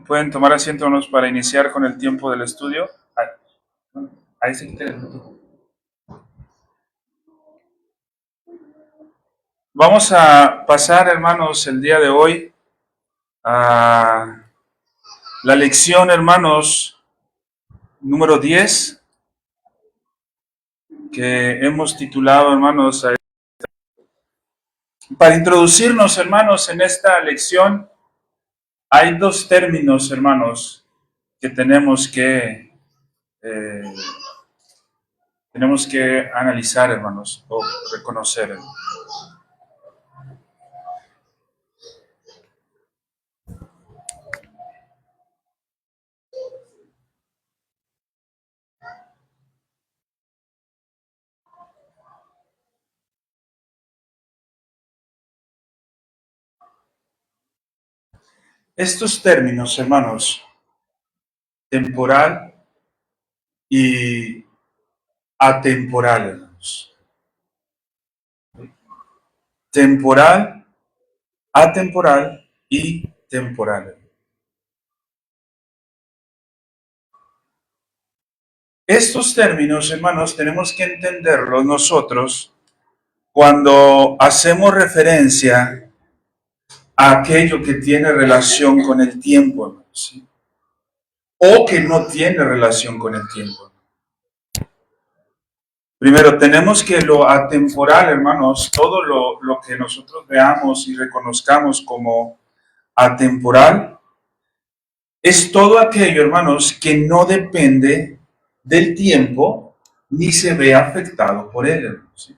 Pueden tomar asiento unos para iniciar con el tiempo del estudio. Ahí sí que Vamos a pasar, hermanos, el día de hoy a la lección, hermanos, número 10, que hemos titulado, hermanos, para introducirnos, hermanos, en esta lección. Hay dos términos, hermanos, que eh, tenemos que analizar, hermanos, o reconocer. Estos términos, hermanos, temporal y atemporal, hermanos. Temporal, atemporal y temporal. Estos términos, hermanos, tenemos que entenderlos nosotros cuando hacemos referencia a aquello que tiene relación con el tiempo, hermanos, ¿sí? O que no tiene relación con el tiempo. Primero, tenemos que lo atemporal, hermanos, todo lo que nosotros veamos y reconozcamos como atemporal, es todo aquello, hermanos, que no depende del tiempo ni se ve afectado por él, hermanos, ¿sí?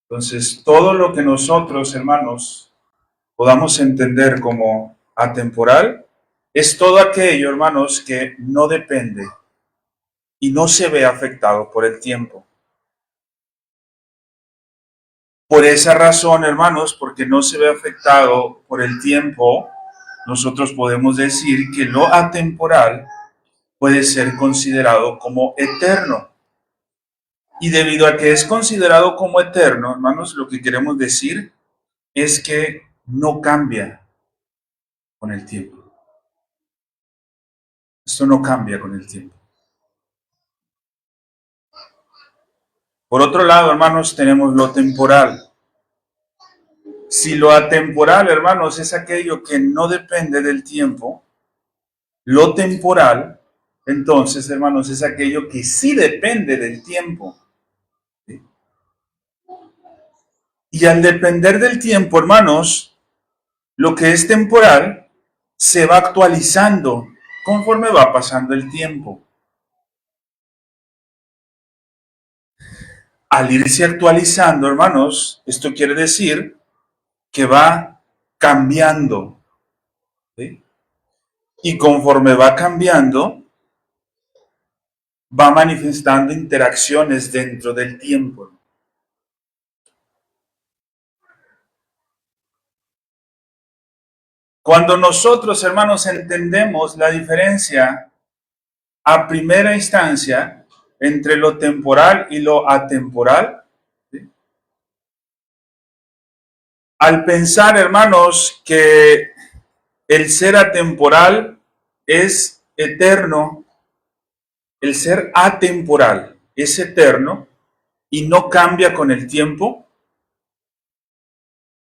Entonces, todo lo que nosotros, hermanos, podamos entender como atemporal, es todo aquello, hermanos, que no depende y no se ve afectado por el tiempo. Por esa razón, hermanos, porque no se ve afectado por el tiempo, nosotros podemos decir que lo atemporal puede ser considerado como eterno. Y debido a que es considerado como eterno, hermanos, lo que queremos decir es que no cambia con el tiempo. Esto no cambia con el tiempo. Por otro lado, hermanos, tenemos lo temporal. Si lo atemporal, hermanos, es aquello que no depende del tiempo, lo temporal, entonces, hermanos, es aquello que sí depende del tiempo. ¿Sí? Y al depender del tiempo, hermanos, lo que es temporal se va actualizando conforme va pasando el tiempo. Al irse actualizando, hermanos, esto quiere decir que va cambiando, ¿sí? Y conforme va cambiando, va manifestando interacciones dentro del tiempo. Cuando nosotros, hermanos, entendemos la diferencia a primera instancia entre lo temporal y lo atemporal, ¿sí? Al pensar, hermanos, que el ser atemporal es eterno, el ser atemporal es eterno y no cambia con el tiempo.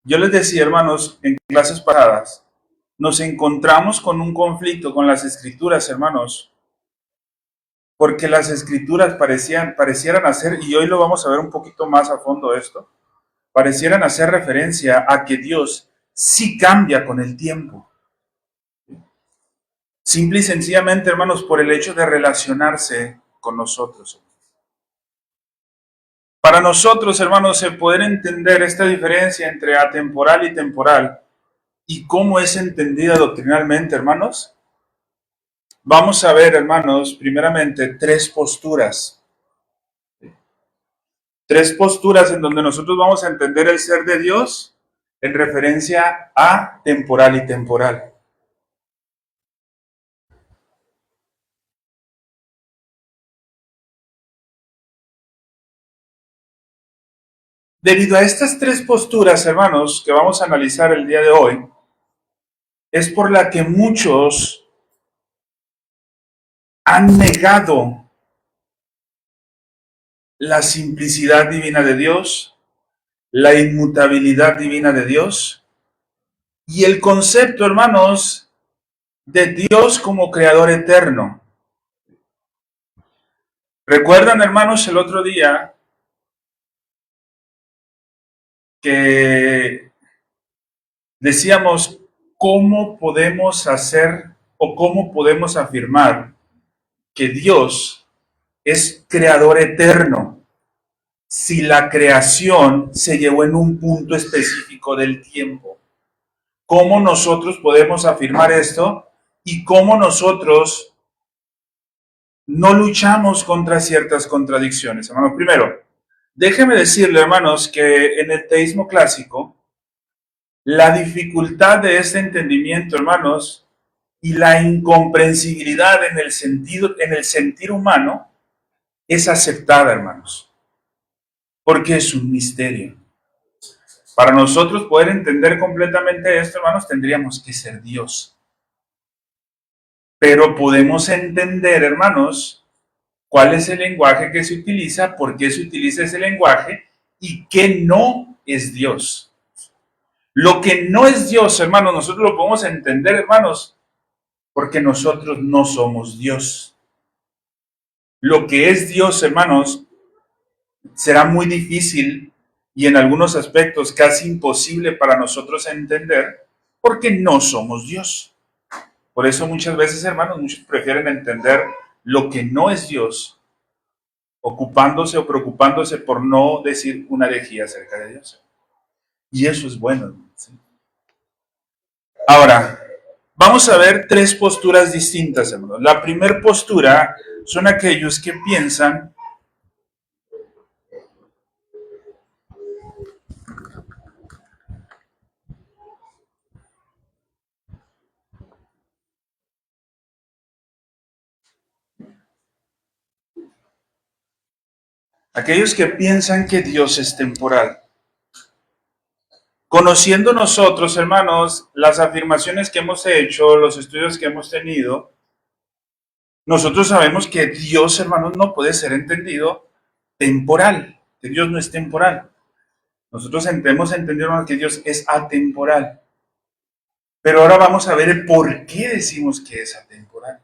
Yo les decía, hermanos, en clases pasadas, nos encontramos con un conflicto con las escrituras, hermanos, porque las escrituras parecieran hacer, y hoy lo vamos a ver un poquito más a fondo esto, parecieran hacer referencia a que Dios sí cambia con el tiempo. Simple y sencillamente, hermanos, por el hecho de relacionarse con nosotros. Para nosotros, hermanos, el poder entender esta diferencia entre atemporal y temporal y cómo es entendida doctrinalmente, hermanos, vamos a ver, hermanos, primeramente tres posturas. Tres posturas en donde nosotros vamos a entender el ser de Dios en referencia a temporal y temporal. Debido a estas tres posturas, hermanos, que vamos a analizar el día de hoy, es por la que muchos han negado la simplicidad divina de Dios, la inmutabilidad divina de Dios y el concepto, hermanos, de Dios como creador eterno. ¿Recuerdan, hermanos, el otro día que decíamos cómo podemos hacer o cómo podemos afirmar que Dios es creador eterno si la creación se llevó en un punto específico del tiempo? ¿Cómo nosotros podemos afirmar esto y cómo nosotros no luchamos contra ciertas contradicciones? Hermanos, primero, déjeme decirle, hermanos, que en el teísmo clásico, la dificultad de este entendimiento, hermanos, y la incomprensibilidad en el sentir humano es aceptada, hermanos, porque es un misterio. Para nosotros poder entender completamente esto, hermanos, tendríamos que ser Dios. Pero podemos entender, hermanos, cuál es el lenguaje que se utiliza, por qué se utiliza ese lenguaje y qué no es Dios. Lo que no es Dios, hermanos, nosotros lo podemos entender, hermanos, porque nosotros no somos Dios. Lo que es Dios, hermanos, será muy difícil y en algunos aspectos casi imposible para nosotros entender porque no somos Dios. Por eso muchas veces, hermanos, muchos prefieren entender lo que no es Dios, ocupándose o preocupándose por no decir una herejía acerca de Dios. Y eso es bueno, ¿sí? Ahora, vamos a ver tres posturas distintas, hermanos. La primera postura son aquellos que piensan que Dios es temporal. Conociendo nosotros, hermanos, las afirmaciones que hemos hecho, los estudios que hemos tenido, nosotros sabemos que Dios, hermanos, no puede ser entendido temporal, que Dios no es temporal. Nosotros hemos entendido, hermanos, que Dios es atemporal. Pero ahora vamos a ver el por qué decimos que es atemporal,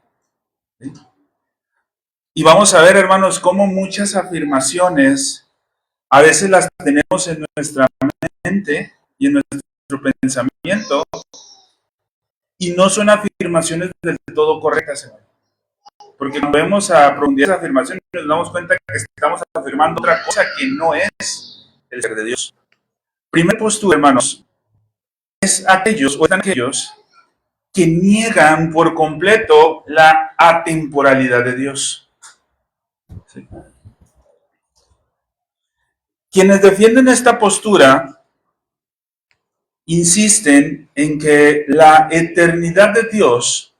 ¿sí? Y vamos a ver, hermanos, cómo muchas afirmaciones a veces las tenemos en nuestra mente y en nuestro pensamiento y no son afirmaciones del todo correctas, hermanos. Porque cuando vemos a profundidad esas afirmaciones nos damos cuenta que estamos afirmando otra cosa que no es el ser de Dios. Primer postura, hermanos, es aquellos o están aquellos que niegan por completo la atemporalidad de Dios. ¿Sí? Quienes defienden esta postura insisten en que la eternidad de Dios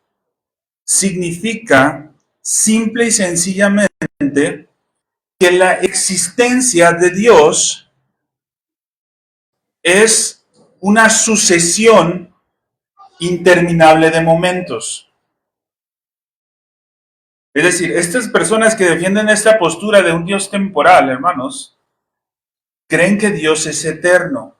significa simple y sencillamente que la existencia de Dios es una sucesión interminable de momentos. Es decir, estas personas que defienden esta postura de un Dios temporal, hermanos, creen que Dios es eterno,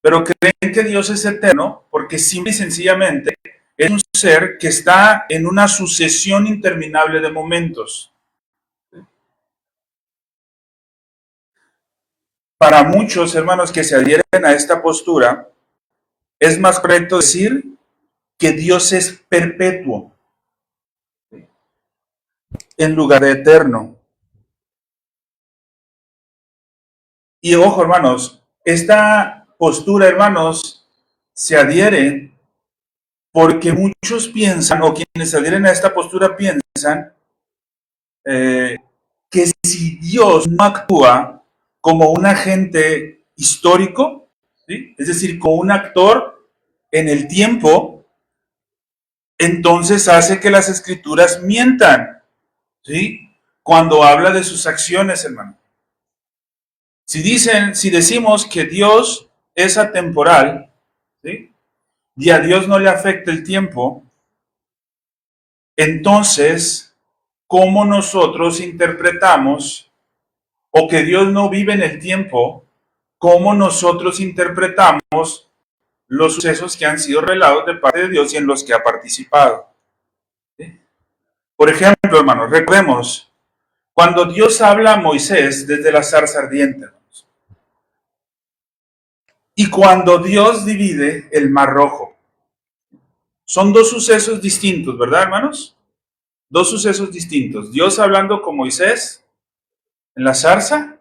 pero creen que Dios es eterno porque simple y sencillamente es un ser que está en una sucesión interminable de momentos. Para muchos hermanos que se adhieren a esta postura, es más correcto decir que Dios es perpetuo en lugar de eterno. Y ojo, hermanos, esta postura, hermanos, se adhiere porque muchos piensan, o quienes se adhieren a esta postura piensan, que si Dios no actúa como un agente histórico, ¿sí? Es decir, como un actor en el tiempo, entonces hace que las escrituras mientan, ¿sí? Cuando habla de sus acciones, hermano. Si decimos que Dios es atemporal, ¿sí? y a Dios no le afecta el tiempo, entonces, ¿cómo nosotros interpretamos, o que Dios no vive en el tiempo, cómo nosotros interpretamos los sucesos que han sido revelados de parte de Dios y en los que ha participado? ¿Sí? Por ejemplo, hermanos, recordemos, cuando Dios habla a Moisés desde la zarza ardiente, hermanos, y cuando Dios divide el mar rojo, son dos sucesos distintos, ¿verdad, hermanos? Dos sucesos distintos. Dios hablando con Moisés en la zarza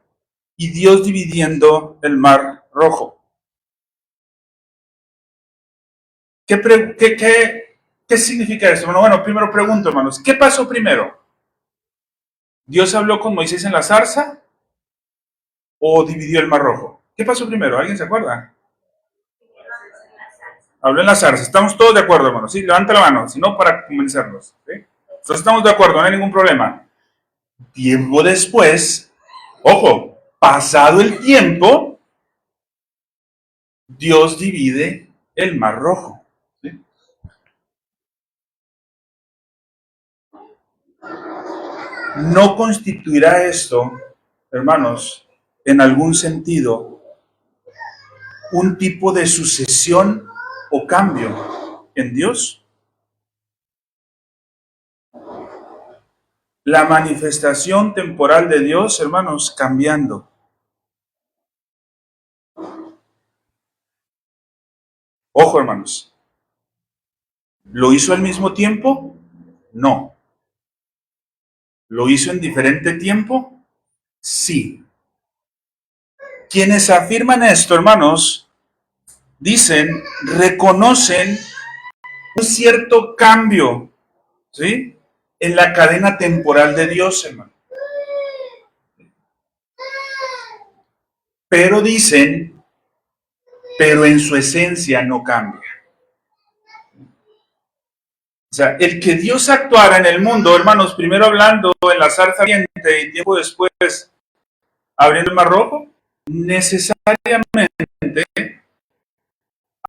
y Dios dividiendo el mar rojo. ¿Qué significa esto? Bueno, primero pregunto, hermanos, ¿qué pasó primero? ¿Dios habló con Moisés en la zarza o dividió el mar rojo? ¿Qué pasó primero? ¿Alguien se acuerda? Habló en la zarza. Estamos todos de acuerdo, hermanos. Sí, levanta la mano, si no, para convencernos. ¿Sí? Entonces estamos de acuerdo, no hay ningún problema. Tiempo después, ojo, pasado el tiempo, Dios divide el mar rojo. ¿Sí? ¿No constituirá esto, hermanos, en algún sentido, un tipo de sucesión o cambio en Dios? La manifestación temporal de Dios, hermanos, cambiando. Ojo, hermanos, ¿lo hizo al mismo tiempo? No. ¿Lo hizo en diferente tiempo? Sí. Quienes afirman esto, hermanos, dicen, reconocen un cierto cambio, ¿sí?, en la cadena temporal de Dios, hermano. Pero dicen, pero en su esencia no cambia. O sea, el que Dios actuara en el mundo, hermanos, primero hablando en la zarza ardiente y tiempo después abriendo el mar rojo, necesariamente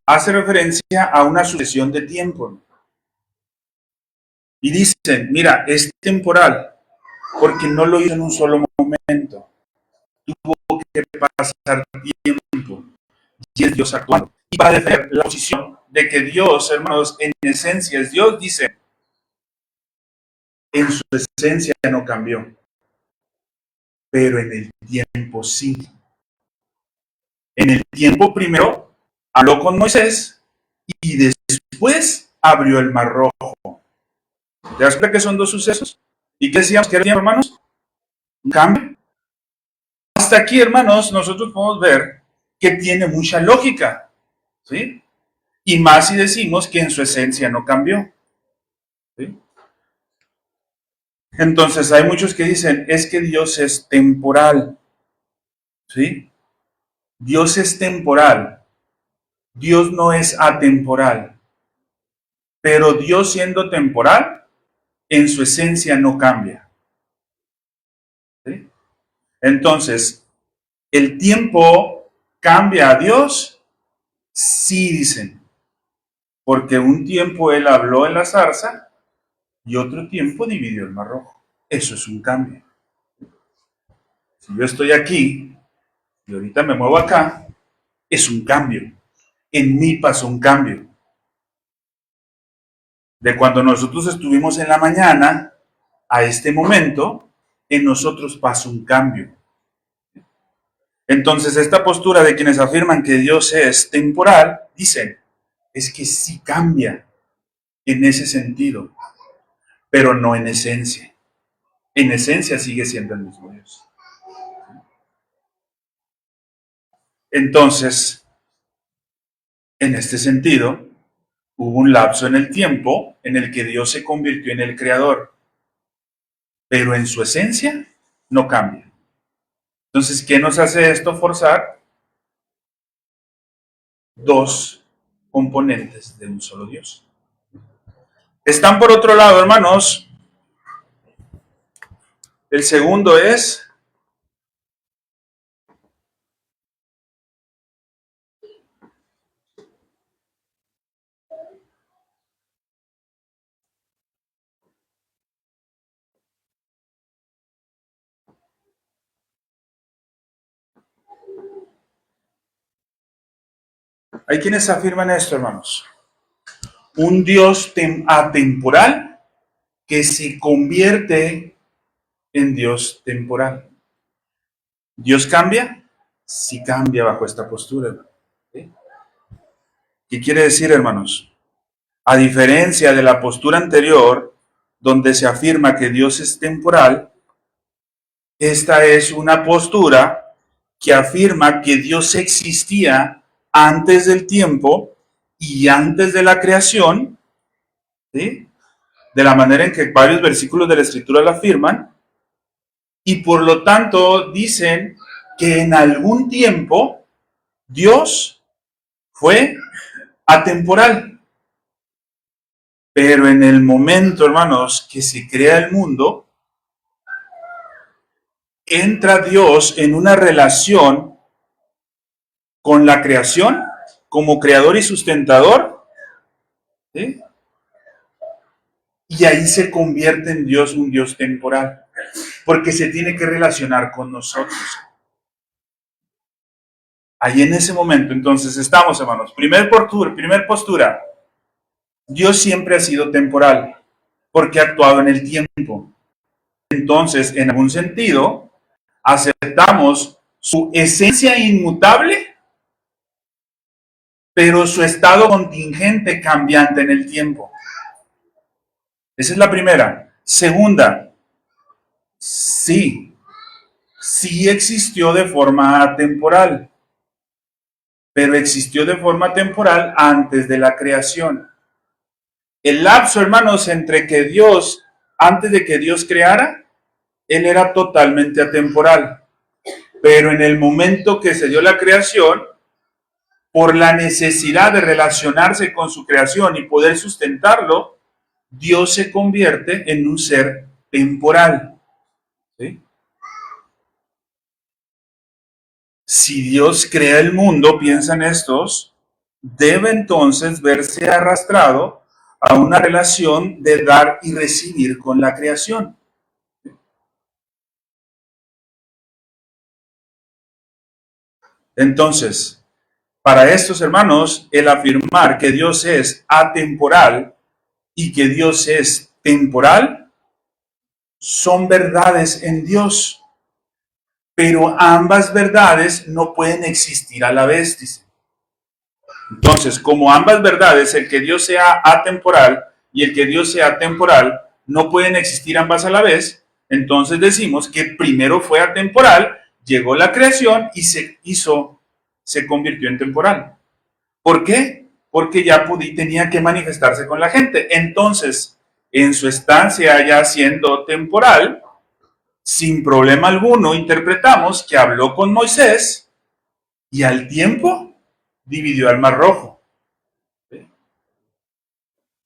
hace referencia a una sucesión de tiempo. Y dicen, mira, es temporal, porque no lo hizo en un solo momento. Tuvo que pasar tiempo. Y es Dios actuando. Y para defender la posición de que Dios, hermanos, en esencia es Dios, dice, en su esencia no cambió, pero en el tiempo sí. En el tiempo primero habló con Moisés y después abrió el mar rojo. ¿Te das cuenta que son dos sucesos? ¿Y qué decíamos que era tiempo, hermanos? Un cambio. Hasta aquí, hermanos, nosotros podemos ver que tiene mucha lógica, ¿sí? Y más si decimos que en su esencia no cambió, ¿sí? Entonces hay muchos que dicen, es que Dios es temporal, ¿sí? Dios es temporal, Dios no es atemporal, pero Dios siendo temporal, en su esencia no cambia, ¿sí? Entonces, ¿el tiempo cambia a Dios? Sí, dicen, porque un tiempo Él habló en la zarza y otro tiempo dividió el mar rojo. Eso es un cambio. Si yo estoy aquí y ahorita me muevo acá, es un cambio. En mí pasó un cambio. De cuando nosotros estuvimos en la mañana a este momento, en nosotros pasa un cambio. Entonces, esta postura de quienes afirman que Dios es temporal, dicen, es que sí cambia en ese sentido, pero no en esencia. En esencia sigue siendo el mismo Dios. Entonces, en este sentido, hubo un lapso en el tiempo en el que Dios se convirtió en el creador, pero en su esencia no cambia. Entonces, ¿qué nos hace esto forzar? Dos componentes de un solo Dios. Están por otro lado, hermanos. El segundo es Hay quienes afirman esto, hermanos. Un Dios atemporal que se convierte en Dios temporal. ¿Dios cambia? Sí cambia bajo esta postura, hermano. ¿Sí? ¿Qué quiere decir, hermanos? A diferencia de la postura anterior, donde se afirma que Dios es temporal, esta es una postura que afirma que Dios existía antes del tiempo y antes de la creación, ¿sí? De la manera en que varios versículos de la Escritura lo afirman, y por lo tanto dicen que en algún tiempo Dios fue atemporal. Pero en el momento, hermanos, que se crea el mundo, entra Dios en una relación con la creación como creador y sustentador, ¿sí? Y ahí se convierte en Dios un Dios temporal, porque se tiene que relacionar con nosotros. Ahí en ese momento, entonces, estamos, hermanos. Primer postura. Dios siempre ha sido temporal, porque ha actuado en el tiempo. Entonces, en algún sentido, aceptamos su esencia inmutable, pero su estado contingente cambiante en el tiempo. Esa es la primera. Segunda, sí existió de forma atemporal, pero existió de forma temporal antes de la creación. El lapso, hermanos, antes de que Dios creara, Él era totalmente atemporal. Pero en el momento que se dio la creación, por la necesidad de relacionarse con su creación y poder sustentarlo, Dios se convierte en un ser temporal. ¿Sí? Si Dios crea el mundo, piensan estos, debe entonces verse arrastrado a una relación de dar y recibir con la creación. Entonces, para estos hermanos, el afirmar que Dios es atemporal y que Dios es temporal son verdades en Dios, pero ambas verdades no pueden existir a la vez, dice. Entonces, como ambas verdades, el que Dios sea atemporal y el que Dios sea temporal, no pueden existir ambas a la vez, entonces decimos que primero fue atemporal, llegó la creación y se convirtió en temporal. ¿Por qué? Porque ya tenía que manifestarse con la gente. Entonces, en su estancia ya siendo temporal, sin problema alguno, interpretamos que habló con Moisés y al tiempo dividió al Mar Rojo.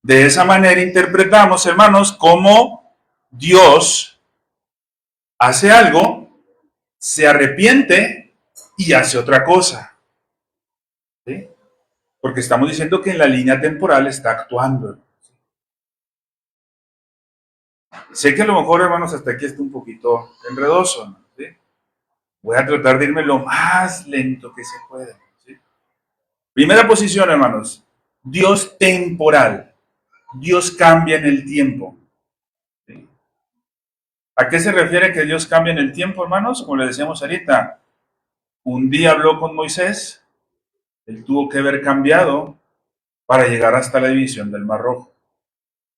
De esa manera interpretamos, hermanos, cómo Dios hace algo, se arrepiente y hace otra cosa. ¿Sí? Porque estamos diciendo que en la línea temporal está actuando. Sé que a lo mejor, hermanos, hasta aquí está un poquito enredoso, ¿no? ¿Sí? Voy a tratar de irme lo más lento que se pueda. ¿Sí? Primera posición, hermanos. Dios temporal. Dios cambia en el tiempo. ¿Sí? ¿A qué se refiere que Dios cambia en el tiempo, hermanos? Como le decíamos ahorita, un día habló con Moisés, él tuvo que haber cambiado para llegar hasta la división del Mar Rojo.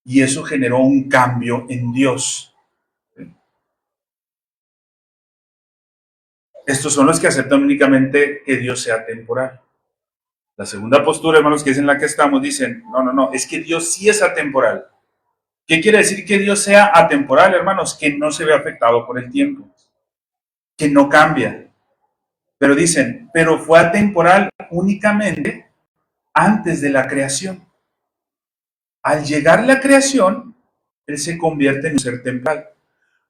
Y eso generó un cambio en Dios. ¿Sí? Estos son los que aceptan únicamente que Dios sea temporal. La segunda postura, hermanos, que es en la que estamos, dicen, no, es que Dios sí es atemporal. ¿Qué quiere decir que Dios sea atemporal, hermanos? Que no se ve afectado por el tiempo, que no cambia. Pero dicen, pero fue atemporal únicamente antes de la creación. Al llegar la creación, Él se convierte en un ser temporal.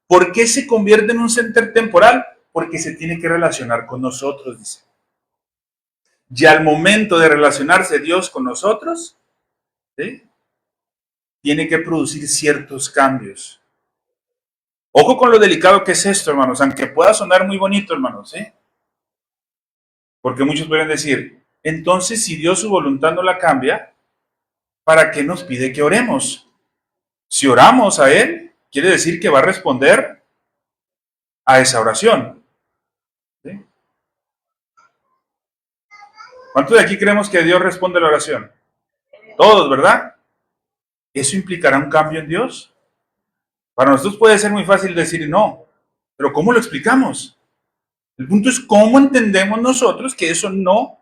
¿Por qué se convierte en un ser temporal? Porque se tiene que relacionar con nosotros, dice. Y al momento de relacionarse Dios con nosotros, ¿sí? Tiene que producir ciertos cambios. Ojo con lo delicado que es esto, hermanos, aunque pueda sonar muy bonito, hermanos, ¿sí? Porque muchos pueden decir, Entonces, si Dios su voluntad no la cambia, ¿para qué nos pide que oremos? Si oramos a Él, quiere decir que va a responder a esa oración. ¿Sí? ¿Cuántos de aquí creemos que Dios responde a la oración? Todos, ¿verdad? ¿Eso implicará un cambio en Dios? Para nosotros puede ser muy fácil decir no, pero ¿cómo lo explicamos? El punto es cómo entendemos nosotros que eso no.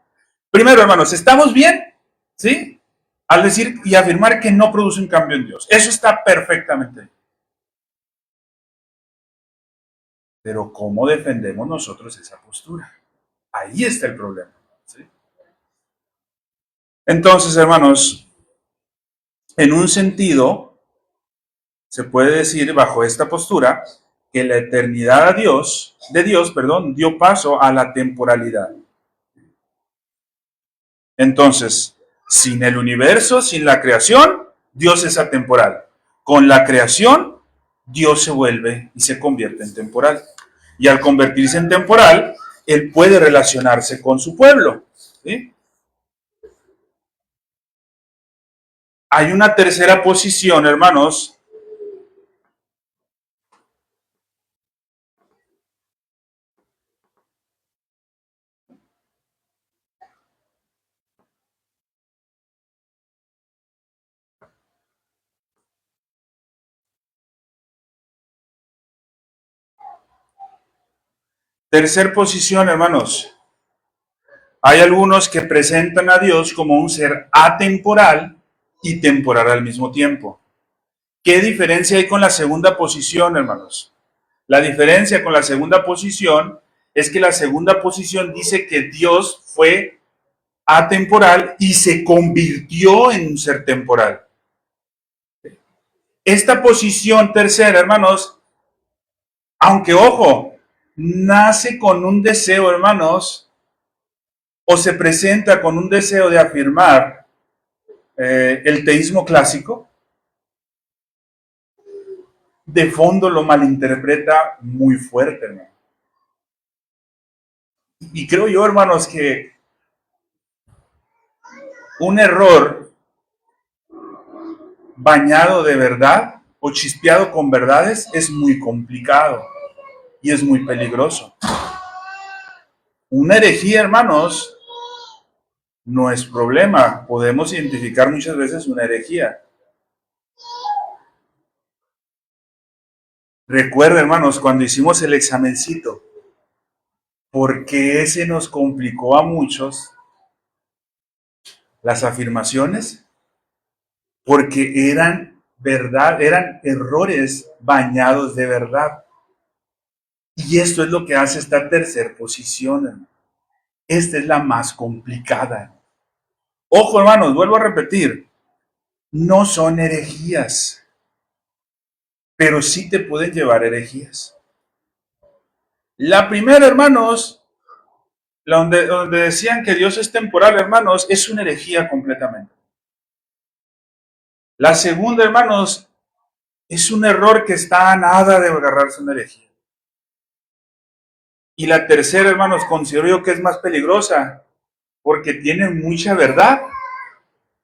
Primero, hermanos, ¿estamos bien? ¿Sí? Al decir y afirmar que no produce un cambio en Dios. Eso está perfectamente bien. Pero ¿cómo defendemos nosotros esa postura? Ahí está el problema. ¿Sí? Entonces, hermanos, en un sentido, se puede decir bajo esta postura que la eternidad de Dios, dio paso a la temporalidad. Entonces, sin el universo, sin la creación, Dios es atemporal. Con la creación, Dios se vuelve y se convierte en temporal. Y al convertirse en temporal, Él puede relacionarse con su pueblo. ¿Sí? Hay una tercera posición, hermanos. Tercer posición, hermanos. Hay algunos que presentan a Dios como un ser atemporal y temporal al mismo tiempo. ¿Qué diferencia hay con la segunda posición, hermanos? La diferencia con la segunda posición es que la segunda posición dice que Dios fue atemporal y se convirtió en un ser temporal. Esta posición tercera, hermanos, aunque ojo, nace con un deseo, hermanos, o se presenta con un deseo de afirmar el teísmo clásico, de fondo lo malinterpreta muy fuerte, hermano. Y creo yo, hermanos, que un error bañado de verdad o chispeado con verdades es muy complicado y es muy peligroso. Una herejía, hermanos, no es problema. Podemos identificar muchas veces una herejía. Recuerda, hermanos, cuando hicimos el examencito, ¿por qué se nos complicó a muchos las afirmaciones? Porque eran verdad, eran errores bañados de verdad. Y esto es lo que hace esta tercera posición, hermano. Esta es la más complicada. Ojo, hermanos, vuelvo a repetir, no son herejías, pero sí te pueden llevar a herejías. La primera, hermanos, donde decían que Dios es temporal, hermanos, es una herejía completamente. La segunda, hermanos, es un error que está a nada de agarrarse una herejía. Y la tercera, hermanos, considero yo que es más peligrosa, porque tiene mucha verdad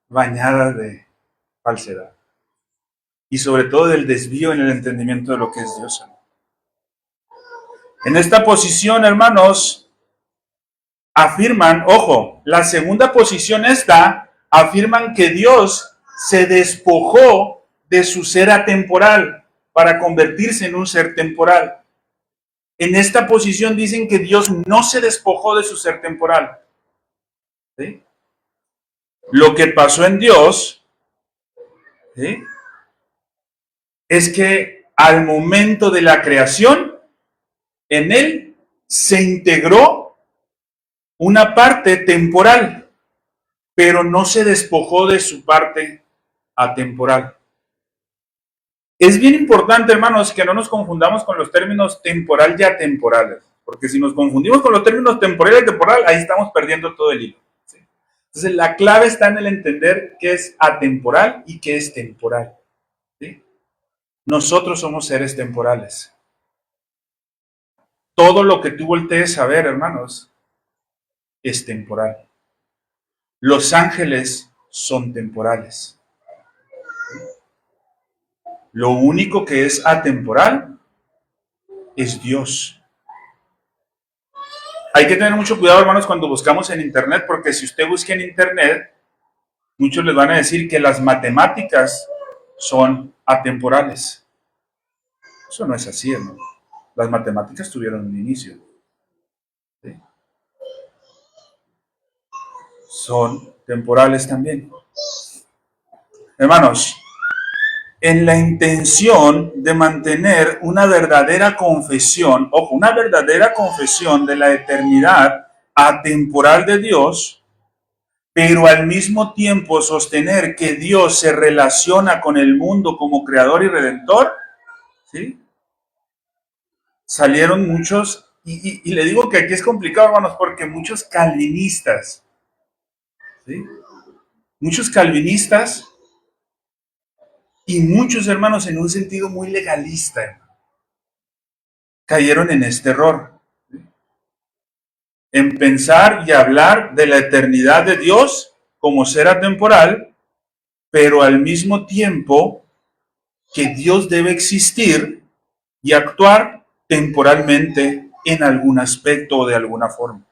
bañada de falsedad. Y sobre todo del desvío en el entendimiento de lo que es Dios. En esta posición, hermanos, afirman, ojo, la segunda posición afirman que Dios se despojó de su ser atemporal para convertirse en un ser temporal. En esta posición dicen que Dios no se despojó de su ser temporal. ¿Sí? Lo que pasó en Dios, ¿sí?, es que al momento de la creación, en Él se integró una parte temporal, pero no se despojó de su parte atemporal. Es bien importante, hermanos, que no nos confundamos con los términos temporal y atemporal, porque si nos confundimos con los términos temporal y atemporal, ahí estamos perdiendo todo el hilo. ¿Sí? Entonces, la clave está en el entender qué es atemporal y qué es temporal. ¿Sí? Nosotros somos seres temporales. Todo lo que tú voltees a ver, hermanos, es temporal. Los ángeles son temporales. Lo único que es atemporal es Dios. Hay que tener mucho cuidado, hermanos, cuando buscamos en Internet, porque si usted busca en Internet, muchos les van a decir que las matemáticas son atemporales. Eso no es así, hermano. Las matemáticas tuvieron un inicio. ¿Sí? Son temporales también. Hermanos, en la intención de mantener una verdadera confesión, ojo, una verdadera confesión de la eternidad atemporal de Dios, pero al mismo tiempo sostener que Dios se relaciona con el mundo como creador y redentor, ¿sí? Salieron muchos, y le digo que aquí es complicado, hermanos, porque muchos calvinistas, ¿sí? Muchos calvinistas y muchos hermanos en un sentido muy legalista cayeron en este error, ¿sí? En pensar y hablar de la eternidad de Dios como ser atemporal, pero al mismo tiempo que Dios debe existir y actuar temporalmente en algún aspecto o de alguna forma.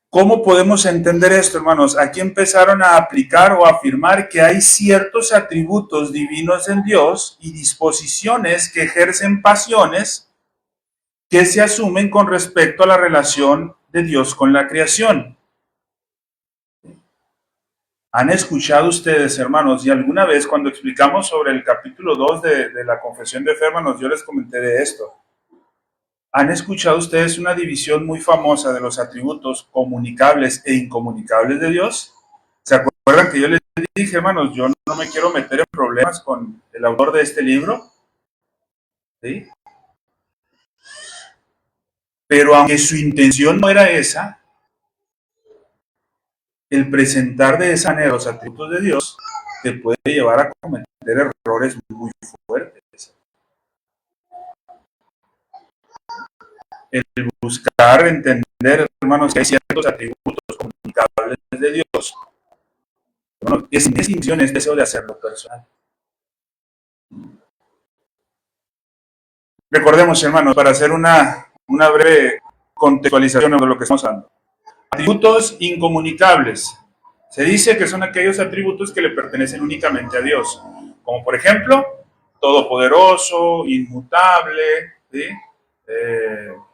¿Cómo podemos entender esto, hermanos? Aquí empezaron a aplicar o a afirmar que hay ciertos atributos divinos en Dios y disposiciones que ejercen pasiones que se asumen con respecto a la relación de Dios con la creación. ¿Han escuchado ustedes, hermanos, y alguna vez cuando explicamos sobre el capítulo 2 de la confesión de fe, hermanos, yo les comenté de esto? ¿Han escuchado ustedes una división muy famosa de los atributos comunicables e incomunicables de Dios? ¿Se acuerdan que yo les dije, hermanos, yo no me quiero meter en problemas con el autor de este libro? ¿Sí? Pero aunque su intención no era esa, el presentar de esa manera los atributos de Dios te puede llevar a cometer errores muy fuertes. El buscar entender, hermanos, que hay ciertos atributos comunicables de Dios. Bueno, es distinción, es deseo de hacerlo personal. Recordemos, hermanos, para hacer una breve contextualización de lo que estamos hablando. Atributos incomunicables. Se dice que son aquellos atributos que le pertenecen únicamente a Dios. Como por ejemplo, todopoderoso, inmutable, ¿sí?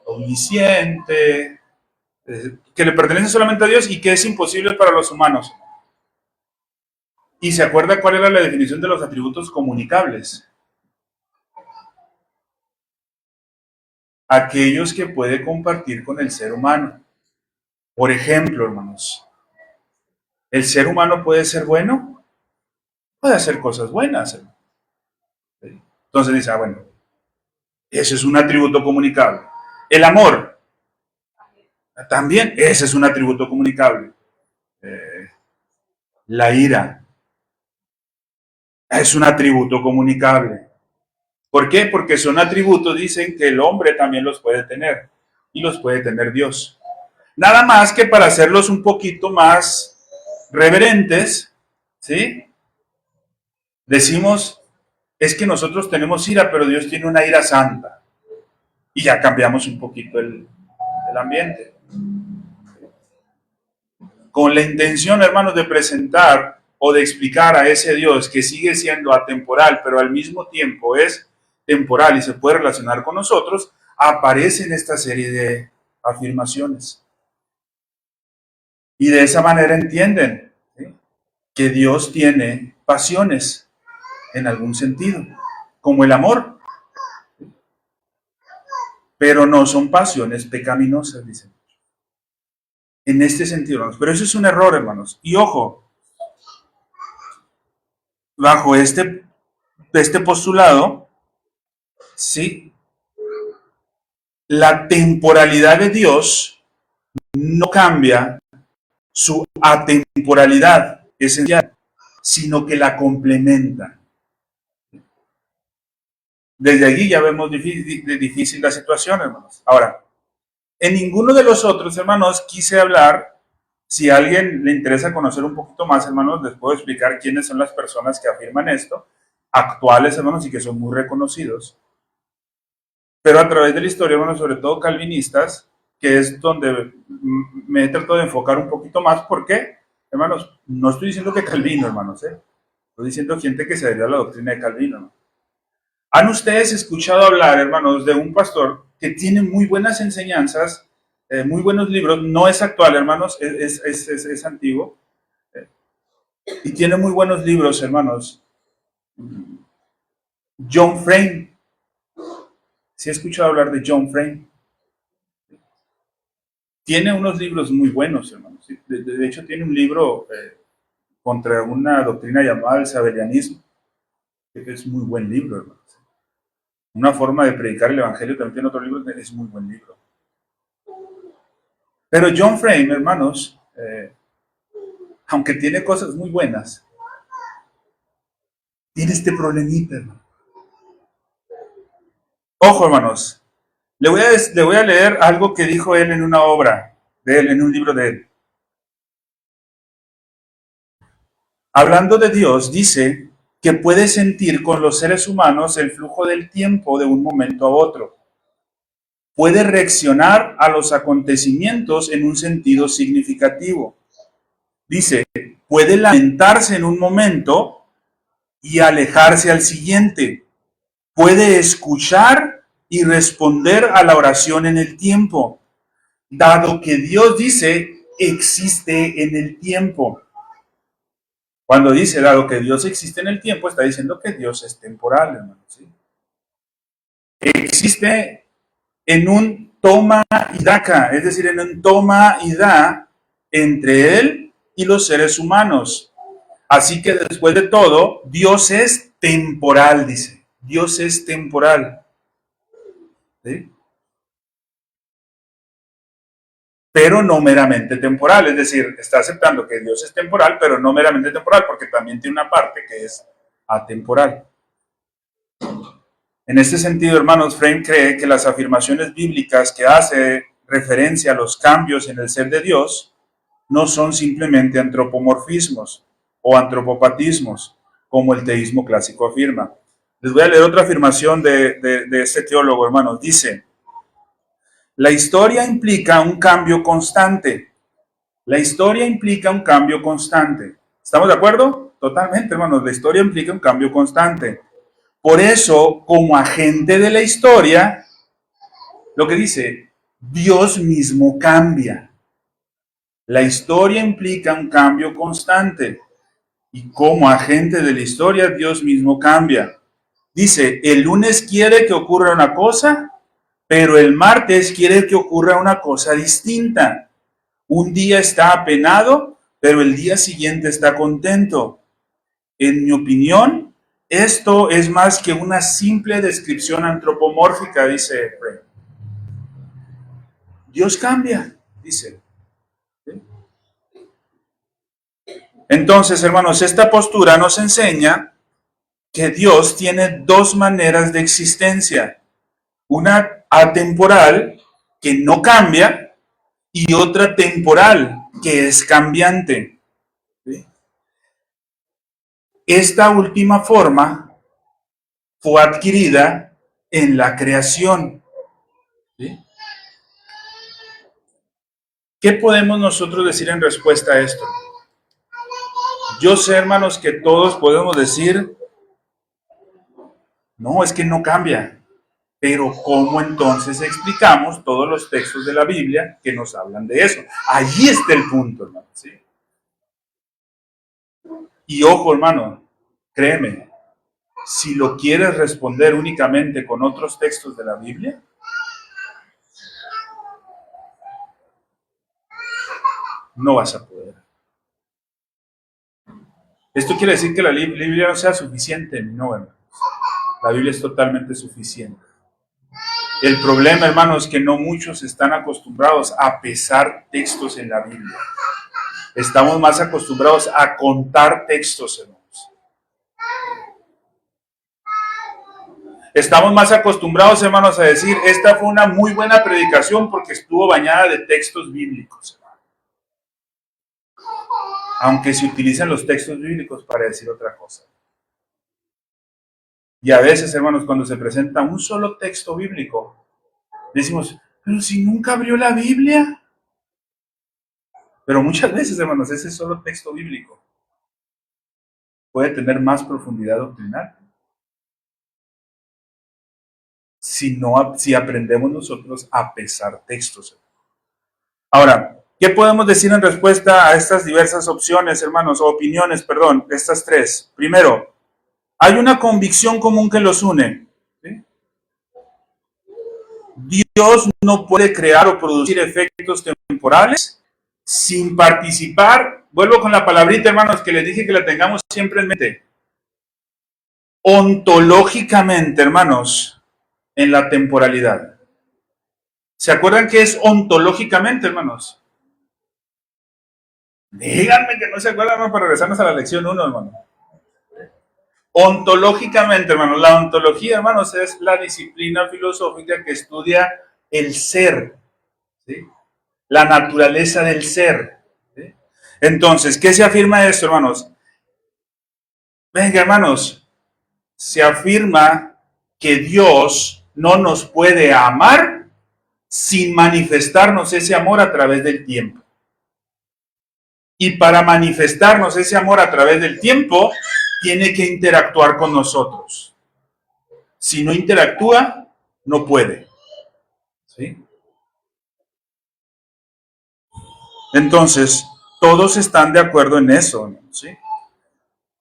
Omnisciente, que le pertenece solamente a Dios y que es imposible para los humanos. ¿Y se acuerda cuál era la definición de los atributos comunicables? Aquellos que puede compartir con el ser humano. Por ejemplo, hermanos, ¿el ser humano puede ser bueno? Puede hacer cosas buenas. Entonces dice, bueno, ese es un atributo comunicable. El amor, también, ese es un atributo comunicable. La ira, es un atributo comunicable. ¿Por qué? Porque son atributos, dicen que el hombre también los puede tener y los puede tener Dios. Nada más que para hacerlos un poquito más reverentes, ¿sí? Decimos, es que nosotros tenemos ira, pero Dios tiene una ira santa. Y ya cambiamos un poquito el ambiente. Con la intención, hermanos, de presentar o de explicar a ese Dios que sigue siendo atemporal, pero al mismo tiempo es temporal y se puede relacionar con nosotros, aparecen esta serie de afirmaciones. Y de esa manera entienden, ¿sí?, que Dios tiene pasiones en algún sentido, como el amor, pero no son pasiones pecaminosas, dicen. En este sentido, hermanos. Pero eso es un error, hermanos. Y ojo, bajo este postulado, sí, la temporalidad de Dios no cambia su atemporalidad esencial, sino que la complementa. Desde allí ya vemos difícil la situación, hermanos. Ahora, en ninguno de los otros, hermanos, quise hablar Si a alguien le interesa conocer un poquito más, hermanos, les puedo explicar quiénes son las personas que afirman esto, actuales, hermanos, y que son muy reconocidos. Pero a través de la historia, hermanos, sobre todo calvinistas, que es donde me he tratado de enfocar un poquito más. ¿Por qué? Hermanos, no estoy diciendo que Calvino, hermanos, estoy diciendo gente que se adhirió a la doctrina de Calvino, ¿no? ¿Han ustedes escuchado hablar, hermanos, de un pastor que tiene muy buenas enseñanzas, muy buenos libros? No es actual, hermanos, es antiguo. eh, y tiene muy buenos libros, hermanos. John Frame. ¿Sí he escuchado hablar de John Frame? Tiene unos libros muy buenos, hermanos. ¿Sí? De hecho, tiene un libro contra una doctrina llamada el sabelianismo, que es muy buen libro, hermanos. Una forma de predicar el evangelio también tiene otro libro, es muy buen libro. Pero John Frame, hermanos, aunque tiene cosas muy buenas, tiene este problemita, hermano. Ojo, hermanos, le voy a leer algo que dijo él en una obra de él, en un libro de él. Hablando de Dios, dice que puede sentir con los seres humanos el flujo del tiempo de un momento a otro. Puede reaccionar a los acontecimientos en un sentido significativo. Dice, puede lamentarse en un momento y alejarse al siguiente. Puede escuchar y responder a la oración en el tiempo, dado que Dios dice, existe en el tiempo. Cuando dice, dado que Dios existe en el tiempo, está diciendo que Dios es temporal, hermano. ¿Sí? Existe en un toma y daca, es decir, en un toma y da entre Él y los seres humanos. Así que después de todo, Dios es temporal, dice. Dios es temporal. ¿Sí? Pero no meramente temporal, es decir, está aceptando que Dios es temporal, pero no meramente temporal, porque también tiene una parte que es atemporal. En este sentido, hermanos, Frame cree que las afirmaciones bíblicas que hace referencia a los cambios en el ser de Dios no son simplemente antropomorfismos o antropopatismos, como el teísmo clásico afirma. Les voy a leer otra afirmación de este teólogo, hermanos. Dice, la historia implica un cambio constante. La historia implica un cambio constante. ¿Estamos de acuerdo? Totalmente, hermanos. La historia implica un cambio constante. Por eso, como agente de la historia, lo que dice, Dios mismo cambia. La historia implica un cambio constante. Y como agente de la historia, Dios mismo cambia. Dice, el lunes quiere que ocurra una cosa, pero el martes quiere que ocurra una cosa distinta. Un día está apenado, pero el día siguiente está contento. En mi opinión, esto es más que una simple descripción antropomórfica, dice Frey. Dios cambia, dice. Entonces, hermanos, esta postura nos enseña que Dios tiene dos maneras de existencia. Una atemporal, que no cambia, y otra temporal, que es cambiante. Esta última forma fue adquirida en la creación. ¿Sí? ¿Qué podemos nosotros decir en respuesta a esto? Yo sé, hermanos, que todos podemos decir, no, es que no cambia. Pero ¿cómo entonces explicamos todos los textos de la Biblia que nos hablan de eso? Allí está el punto, hermano. ¿Sí? Y ojo, hermano, créeme, si lo quieres responder únicamente con otros textos de la Biblia, no vas a poder. ¿Esto quiere decir que la Biblia no sea suficiente? No, hermanos. La Biblia es totalmente suficiente. El problema, hermanos, es que no muchos están acostumbrados a pesar textos en la Biblia. Estamos más acostumbrados a contar textos, hermanos. Estamos más acostumbrados, hermanos, a decir, esta fue una muy buena predicación porque estuvo bañada de textos bíblicos. aunque se utilizan los textos bíblicos para decir otra cosa. Y a veces, hermanos, cuando se presenta un solo texto bíblico, decimos, pero si nunca abrió la Biblia. Pero muchas veces, hermanos, ese solo texto bíblico puede tener más profundidad doctrinal si aprendemos nosotros a pesar textos. Ahora, ¿qué podemos decir en respuesta a estas diversas opciones, hermanos, o opiniones, perdón, estas tres? Primero, hay una convicción común que los une. ¿Sí? Dios no puede crear o producir efectos temporales sin participar. Vuelvo con la palabrita, hermanos, que les dije que la tengamos siempre en mente. Ontológicamente, hermanos, en la temporalidad. ¿Se acuerdan qué es ontológicamente, hermanos? Díganme que no se acuerdan, hermano, para regresarnos a la lección 1, hermano. Ontológicamente, hermanos, la ontología, hermanos, es la disciplina filosófica que estudia el ser, ¿sí? La naturaleza del ser. ¿Sí? Entonces, ¿qué se afirma esto, hermanos? Venga, hermanos, se afirma que Dios no nos puede amar sin manifestarnos ese amor a través del tiempo. Y para manifestarnos ese amor a través del tiempo, tiene que interactuar con nosotros. Si no interactúa, no puede. ¿Sí? Entonces, todos están de acuerdo en eso, ¿sí?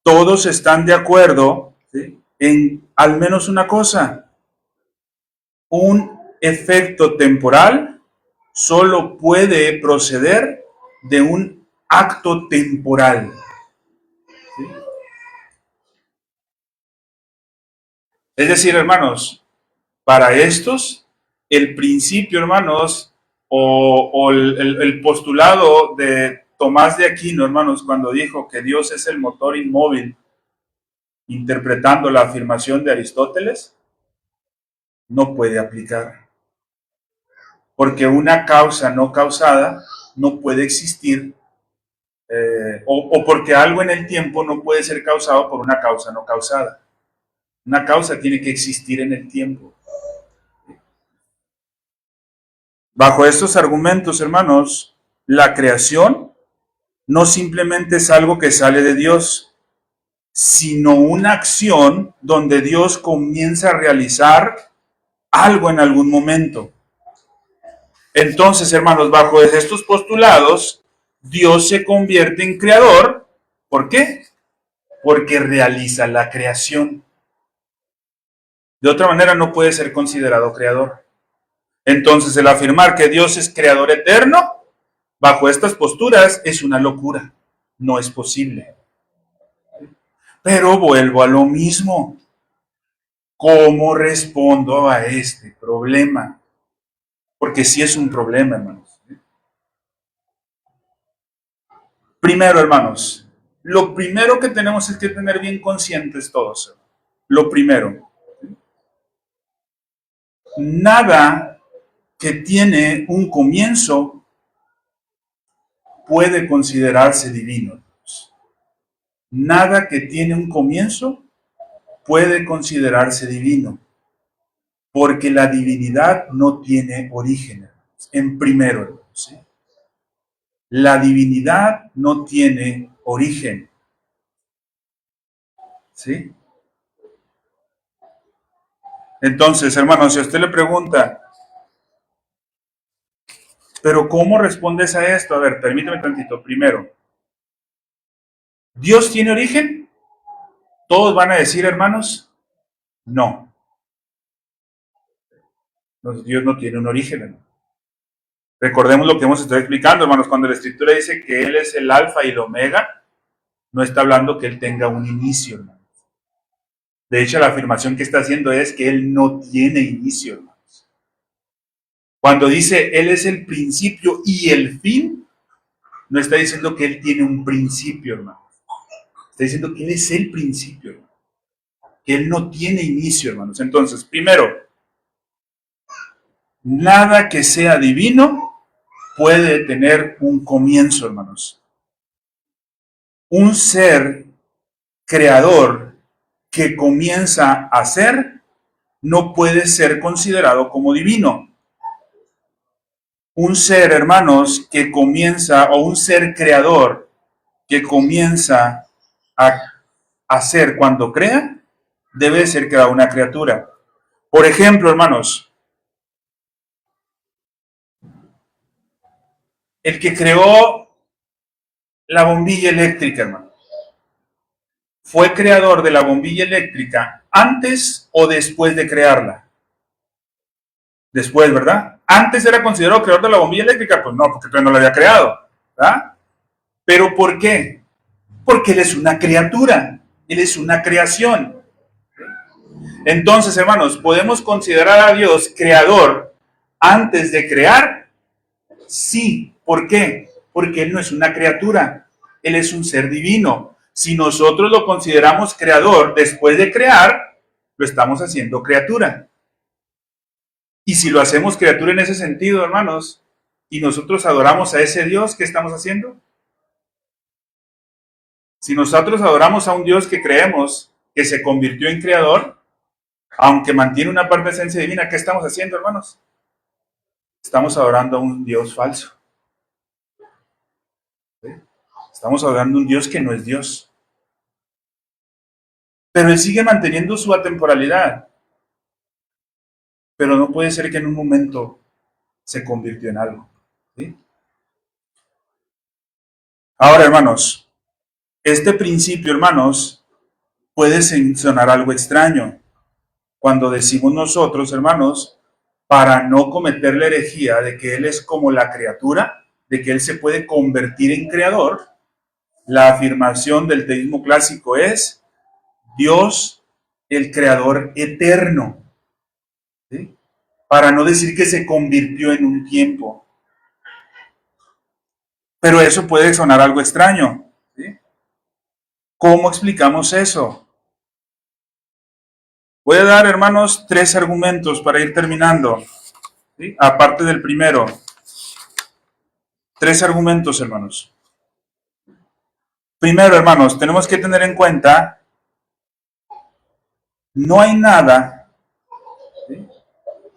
Todos están de acuerdo, ¿sí?, en al menos una cosa. Un efecto temporal solo puede proceder de un acto temporal. ¿Sí? Es decir, hermanos, para estos, el principio, hermanos, o el postulado de Tomás de Aquino, hermanos, cuando dijo que Dios es el motor inmóvil, interpretando la afirmación de Aristóteles, no puede aplicar. Porque una causa no causada no puede existir, o porque algo en el tiempo no puede ser causado por una causa no causada. Una causa tiene que existir en el tiempo. Bajo estos argumentos, hermanos, la creación no simplemente es algo que sale de Dios, sino una acción donde Dios comienza a realizar algo en algún momento. Entonces, hermanos, bajo estos postulados, Dios se convierte en creador. ¿Por qué? Porque realiza la creación. De otra manera no puede ser considerado creador. Entonces, el afirmar que Dios es creador eterno, bajo estas posturas, es una locura. No es posible. Pero vuelvo a lo mismo. ¿Cómo respondo a este problema? Porque sí es un problema, hermanos. Primero, hermanos, lo primero que tenemos es que tener bien conscientes todos. Lo primero, nada que tiene un comienzo puede considerarse divino. Nada que tiene un comienzo puede considerarse divino, porque la divinidad no tiene origen. En primero, ¿sí? La divinidad no tiene origen. ¿Sí? Entonces, hermanos, si a usted le pregunta, ¿pero cómo respondes a esto? A ver, permítame tantito. Primero, ¿Dios tiene origen? Todos van a decir, hermanos, no. Dios no tiene un origen, hermano. Recordemos lo que hemos estado explicando, hermanos, cuando la Escritura dice que Él es el alfa y el omega, no está hablando que Él tenga un inicio, hermanos. De hecho, la afirmación que está haciendo es que Él no tiene inicio, hermanos. Cuando dice Él es el principio y el fin, no está diciendo que Él tiene un principio, hermanos. Está diciendo que Él es el principio, hermanos. Que Él no tiene inicio, hermanos. Entonces, primero, nada que sea divino puede tener un comienzo, hermanos. un ser creador que comienza a ser no puede ser considerado como divino. Un ser, hermanos, que comienza, o un ser creador que comienza a hacer cuando crea, debe ser creada una criatura. Por ejemplo, hermanos, el que creó la bombilla eléctrica, hermano, ¿fue creador de la bombilla eléctrica antes o después de crearla? Después, ¿verdad? Antes era considerado creador de la bombilla eléctrica, pues no, porque todavía no la había creado, ¿verdad? ¿Pero por qué? Porque él es una criatura, él es una creación. Entonces, hermanos, ¿podemos considerar a Dios creador antes de crear? Sí. ¿Por qué? Porque Él no es una criatura, Él es un ser divino. Si nosotros lo consideramos creador después de crear, lo estamos haciendo criatura. Y si lo hacemos criatura en ese sentido, hermanos, y nosotros adoramos a ese Dios, ¿qué estamos haciendo? Si nosotros adoramos a un Dios que creemos que se convirtió en creador, aunque mantiene una parte de esencia divina, ¿qué estamos haciendo, hermanos? Estamos adorando a un Dios falso. ¿Sí? Estamos adorando a un Dios que no es Dios. Pero Él sigue manteniendo su atemporalidad. Pero no puede ser que en un momento se convirtió en algo. ¿Sí? Ahora, hermanos, este principio, hermanos, puede sonar algo extraño cuando decimos nosotros, hermanos, para no cometer la herejía de que Él es como la criatura, de que Él se puede convertir en creador. La afirmación del teísmo clásico es Dios, el creador eterno, ¿sí? Para no decir que se convirtió en un tiempo. Pero eso puede sonar algo extraño, ¿sí? ¿Cómo explicamos eso? Voy a dar, hermanos, 3 argumentos para ir terminando, ¿sí? Aparte del primero. 3 argumentos, hermanos. Primero, hermanos, tenemos que tener en cuenta, no hay nada, ¿sí?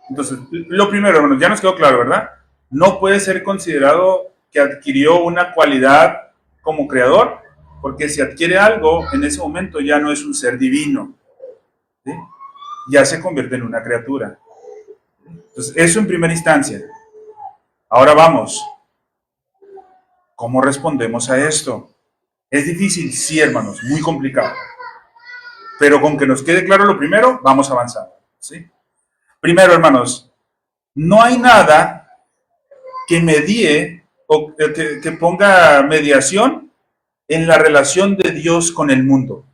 Entonces, lo primero, hermanos, ya nos quedó claro, ¿verdad? No puede ser considerado que adquirió una cualidad como creador, porque si adquiere algo, en ese momento ya no es un ser divino, ¿sí? Ya se convierte en una criatura. Entonces, eso en primera instancia. Ahora vamos, ¿cómo respondemos a esto? Es difícil, sí, hermanos, muy complicado. Pero con que nos quede claro lo primero, vamos a avanzar, ¿sí? Primero, hermanos, no hay nada que medie o que ponga mediación en la relación de Dios con el mundo,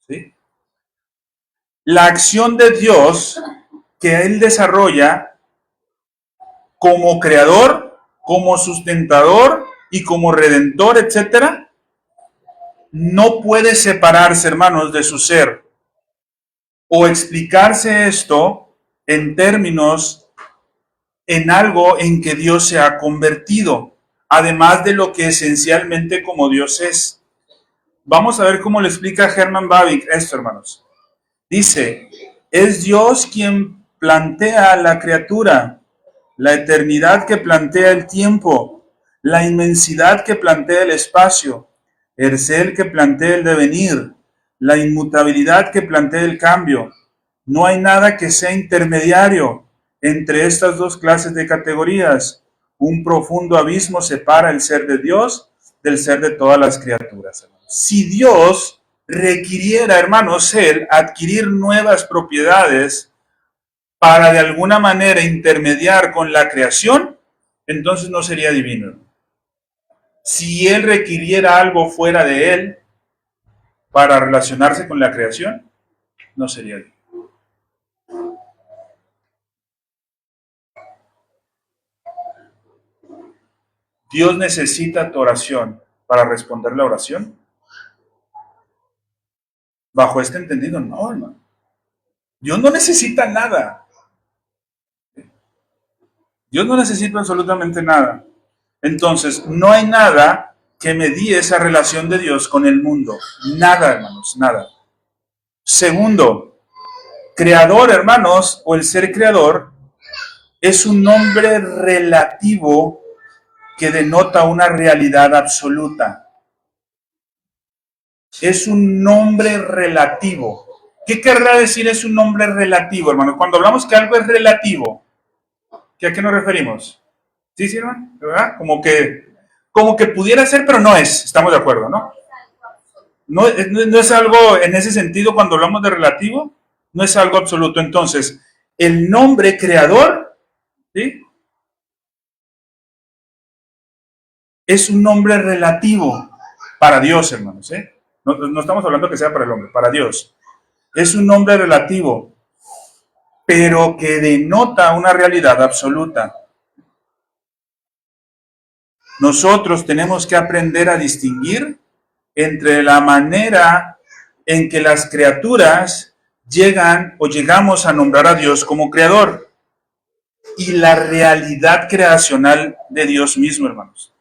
¿sí? La acción de Dios que Él desarrolla como creador, como sustentador y como redentor, etcétera, no puede separarse, hermanos, de su ser o explicarse esto en términos en algo en que Dios se ha convertido, además de lo que esencialmente como Dios es. Vamos a ver cómo lo explica Herman Bavinck esto, hermanos. Dice, es Dios quien plantea la criatura, la eternidad que plantea el tiempo, la inmensidad que plantea el espacio, el ser que plantea el devenir, la inmutabilidad que plantea el cambio. No hay nada que sea intermediario entre estas dos clases de categorías. Un profundo abismo separa el ser de Dios del ser de todas las criaturas. Si Dios requiriera, hermanos, Él adquirir nuevas propiedades para de alguna manera intermediar con la creación, entonces no sería divino. Si Él requiriera algo fuera de Él para relacionarse con la creación, no sería divino. ¿Dios necesita tu oración para responder la oración? Bajo este entendido, no, hermano. Dios no necesita nada. Dios no necesita absolutamente nada. Entonces, no hay nada que medie esa relación de Dios con el mundo. Nada, hermanos, nada. Segundo, creador, hermanos, o el ser creador, es un nombre relativo que denota una realidad absoluta. Es un nombre relativo. ¿Qué querrá decir es un nombre relativo, hermano? Cuando hablamos que algo es relativo, ¿a qué nos referimos? ¿Sí, sí, hermano? ¿Verdad? Como que pudiera ser, pero no es. Estamos de acuerdo, ¿no? No es algo en ese sentido cuando hablamos de relativo, no es algo absoluto. Entonces, el nombre creador, ¿sí?, es un nombre relativo para Dios, hermanos. No estamos hablando que sea para el hombre, para Dios. Es un nombre relativo, pero que denota una realidad absoluta. Nosotros tenemos que aprender a distinguir entre la manera en que las criaturas llegan o llegamos a nombrar a Dios como creador y la realidad creacional de Dios mismo, hermanos.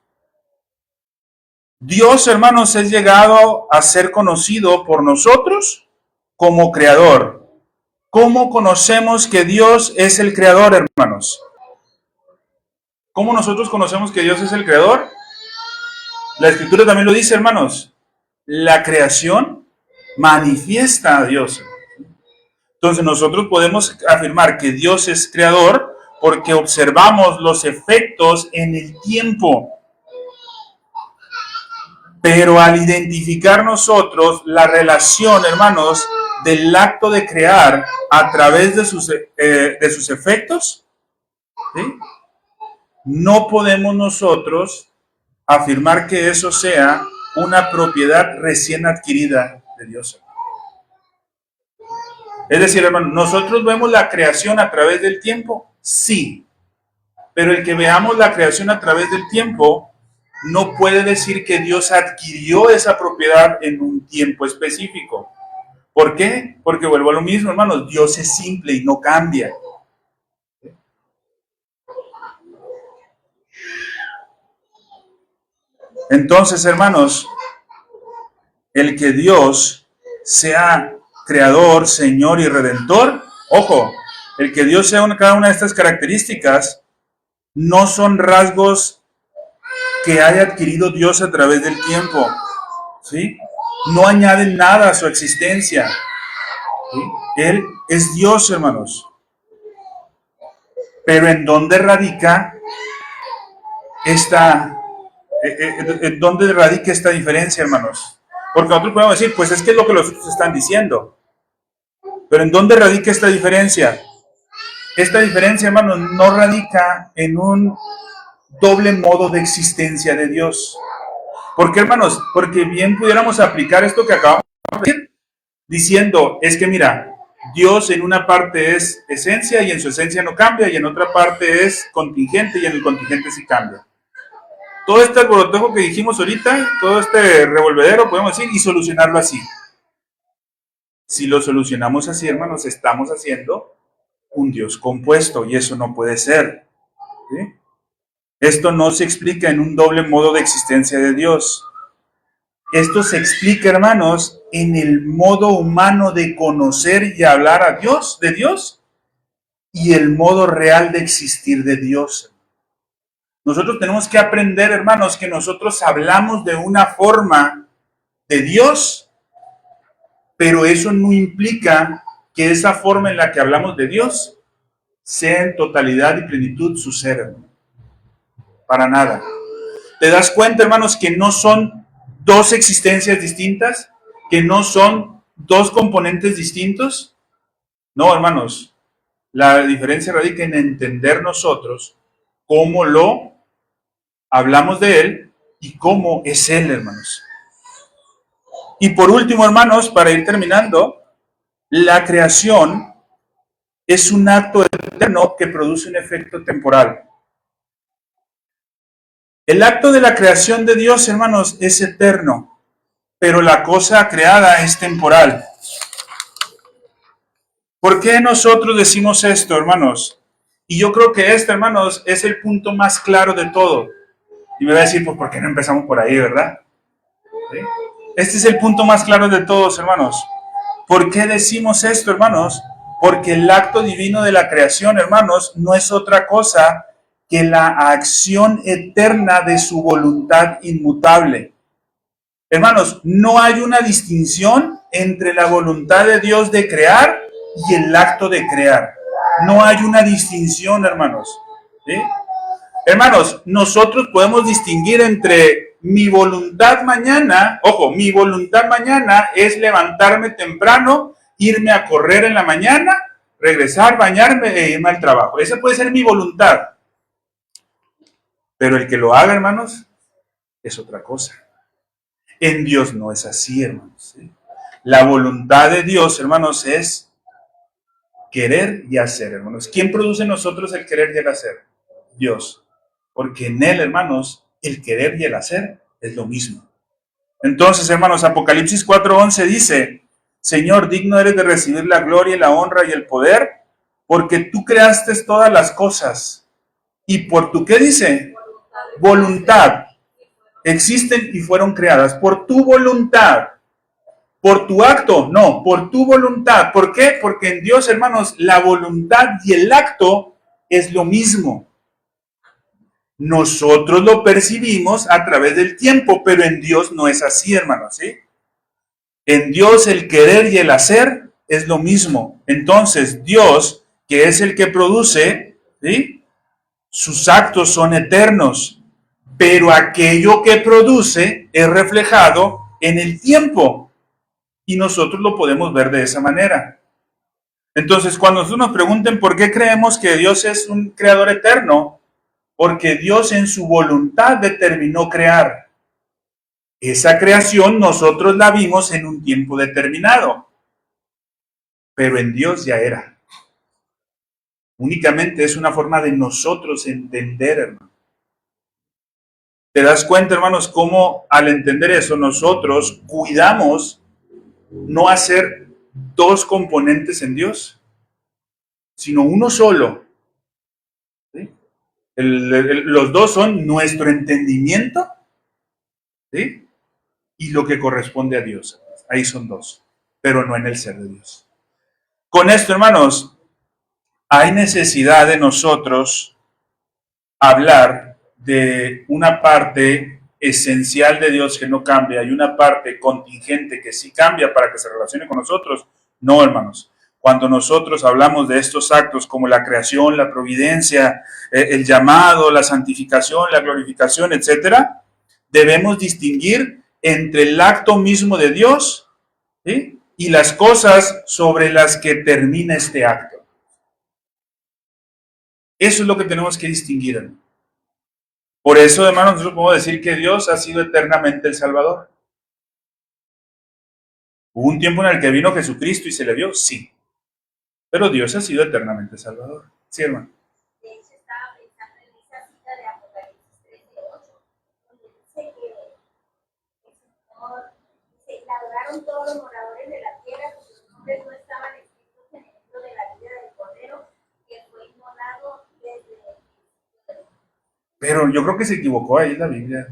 Dios, hermanos, es llegado a ser conocido por nosotros como creador. ¿Cómo conocemos que Dios es el creador, hermanos? ¿Cómo nosotros conocemos que Dios es el creador? La Escritura también lo dice, hermanos. La creación manifiesta a Dios. Entonces nosotros podemos afirmar que Dios es creador porque observamos los efectos en el tiempo. Pero al identificar nosotros la relación, hermanos, del acto de crear a través de sus efectos, ¿sí?, no podemos nosotros afirmar que eso sea una propiedad recién adquirida de Dios. Es decir, hermano, ¿nosotros vemos la creación a través del tiempo? Sí. Pero el que veamos la creación a través del tiempo no puede decir que Dios adquirió esa propiedad en un tiempo específico. ¿Por qué? Porque vuelvo a lo mismo, hermanos, Dios es simple y no cambia. Entonces, hermanos, el que Dios sea creador, Señor y Redentor, ojo, el que Dios sea cada una de estas características no son rasgos que haya adquirido Dios a través del tiempo, ¿sí? No añaden nada a su existencia, ¿sí? Él es Dios, hermanos. Pero ¿en dónde radica esta diferencia, hermanos? Porque nosotros podemos decir, pues es que es lo que los otros están diciendo. Pero ¿en dónde radica esta diferencia? Esta diferencia, hermanos, no radica en un doble modo de existencia de Dios. ¿Por qué, hermanos? Porque bien pudiéramos aplicar esto que acabamos de decir, diciendo, es que mira, Dios en una parte es esencia y en su esencia no cambia, y en otra parte es contingente y en el contingente sí cambia. Todo este alborotejo que dijimos ahorita, todo este revolvedero, podemos decir, y solucionarlo así. Si lo solucionamos así, hermanos, estamos haciendo un Dios compuesto, y eso no puede ser, ¿sí? Esto no se explica en un doble modo de existencia de Dios. Esto se explica, hermanos, en el modo humano de conocer y hablar a Dios, de Dios, y el modo real de existir de Dios. Nosotros tenemos que aprender, hermanos, que nosotros hablamos de una forma de Dios, pero eso no implica que esa forma en la que hablamos de Dios sea en totalidad y plenitud su ser, hermano. Para nada. ¿Te das cuenta, hermanos, que no son dos existencias distintas? ¿Que no son dos componentes distintos? No, hermanos. La diferencia radica en entender nosotros cómo lo hablamos de Él y cómo es Él, hermanos. Y por último, hermanos, para ir terminando, la creación es un acto eterno que produce un efecto temporal. El acto de la creación de Dios, hermanos, es eterno, pero la cosa creada es temporal. ¿Por qué nosotros decimos esto, hermanos? Y yo creo que este, hermanos, es el punto más claro de todo. Y me va a decir, pues, ¿por qué no empezamos por ahí, verdad? ¿Sí? Este es el punto más claro de todos, hermanos. ¿Por qué decimos esto, hermanos? Porque el acto divino de la creación, hermanos, no es otra cosa que la acción eterna de su voluntad inmutable. Hermanos, no hay una distinción entre la voluntad de Dios de crear y el acto de crear. No hay una distinción, hermanos. ¿Sí? Hermanos, nosotros podemos distinguir entre mi voluntad mañana, ojo, mi voluntad mañana es levantarme temprano, irme a correr en la mañana, regresar, bañarme e irme al trabajo. Esa puede ser mi voluntad. Pero el que lo haga, hermanos, es otra cosa. En Dios no es así, hermanos. ¿Sí? La voluntad de Dios, hermanos, es querer y hacer, hermanos. ¿Quién produce en nosotros el querer y el hacer? Dios. Porque en Él, hermanos, el querer y el hacer es lo mismo. Entonces, hermanos, Apocalipsis 4:11 dice, Señor, digno eres de recibir la gloria y la honra y el poder, porque tú creaste todas las cosas. Y por tu, ¿qué dice? Voluntad. Existen y fueron creadas por tu voluntad. Por tu acto, no, por tu voluntad. ¿Por qué? Porque en Dios, hermanos, la voluntad y el acto es lo mismo. Nosotros lo percibimos a través del tiempo, pero en Dios no es así, hermanos, ¿sí? En Dios el querer y el hacer es lo mismo. Entonces, Dios, que es el que produce, ¿sí? Sus actos son eternos, pero aquello que produce es reflejado en el tiempo y nosotros lo podemos ver de esa manera. Entonces, cuando nos pregunten por qué creemos que Dios es un creador eterno, porque Dios en su voluntad determinó crear. Esa creación nosotros la vimos en un tiempo determinado, pero en Dios ya era. Únicamente es una forma de nosotros entender, hermano. ¿Te das cuenta, hermanos, cómo al entender eso nosotros cuidamos no hacer dos componentes en Dios, sino uno solo? ¿Sí? Los dos son nuestro entendimiento, ¿sí? Y lo que corresponde a Dios. Ahí son dos, pero no en el ser de Dios. Con esto, hermanos, hay necesidad de nosotros hablar de una parte esencial de Dios que no cambia y una parte contingente que sí cambia para que se relacione con nosotros. No, hermanos. Cuando nosotros hablamos de estos actos como la creación, la providencia, el llamado, la santificación, la glorificación, etcétera, debemos distinguir entre el acto mismo de Dios, ¿sí?, y las cosas sobre las que termina este acto. Eso es lo que tenemos que distinguir, hermano. Por eso, hermanos, nosotros podemos decir que Dios ha sido eternamente el Salvador. ¿Hubo un tiempo en el que vino Jesucristo y se le vio? Sí. Pero Dios ha sido eternamente Salvador. Sí, hermano. De hecho, estaba pensando en esa cita de Apocalipsis 13:8, donde dice que el Señor dice, la adoraron todos los moradores de la tierra, porque sus nombres no estaban escritos en el libro de la vida del Cordero, que fue inmolado desde el principio del mundo. Pero yo creo que se equivocó ahí la Biblia,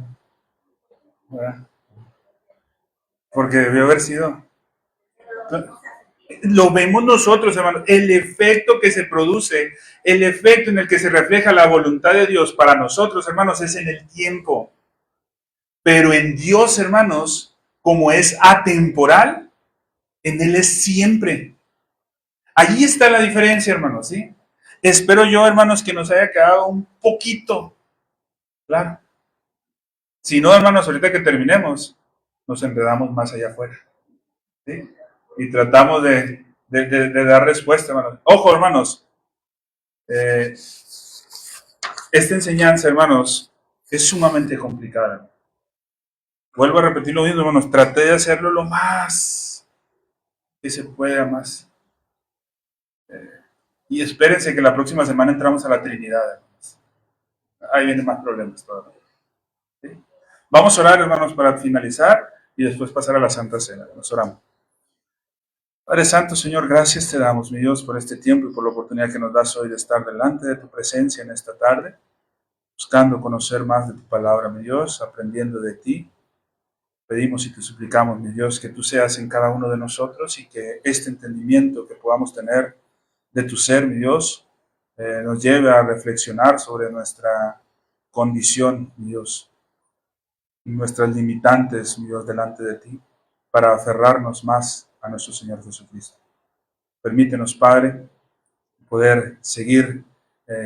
¿verdad? Porque debió haber sido. Lo vemos nosotros, hermanos, el efecto que se produce, el efecto en el que se refleja la voluntad de Dios para nosotros, hermanos, es en el tiempo. Pero en Dios, hermanos, como es atemporal, en Él es siempre. Allí está la diferencia, hermanos, ¿sí? Espero yo, hermanos, que nos haya quedado un poquito claro. Si no, hermanos, ahorita que terminemos, nos enredamos más allá afuera, ¿sí? Y tratamos de dar respuesta, hermanos. Ojo, hermanos, esta enseñanza, hermanos, es sumamente complicada. Vuelvo a repetir lo mismo, hermanos. Traté de hacerlo lo más que se pueda más. Y espérense que la próxima semana entramos a la Trinidad, hermanos. Ahí vienen más problemas todavía. ¿Sí? Vamos a orar, hermanos, para finalizar y después pasar a la Santa Cena. Nos oramos. Padre Santo, Señor, gracias te damos, mi Dios, por este tiempo y por la oportunidad que nos das hoy de estar delante de tu presencia en esta tarde. buscando conocer más de tu palabra, mi Dios, aprendiendo de ti. Pedimos y te suplicamos, mi Dios, que tú seas en cada uno de nosotros y que este entendimiento que podamos tener de tu ser, mi Dios, nos lleve a reflexionar sobre nuestra condición, mi Dios, y nuestras limitantes, mi Dios, delante de ti, para aferrarnos más a nuestro Señor Jesucristo. Permítenos, Padre, poder seguir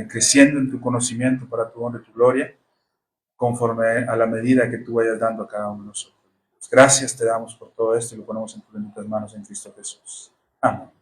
creciendo en tu conocimiento para tu honra y tu gloria, conforme a la medida que tú vayas dando a cada uno de nosotros. Gracias te damos por todo esto y lo ponemos en tus benditas manos en Cristo Jesús. Amén.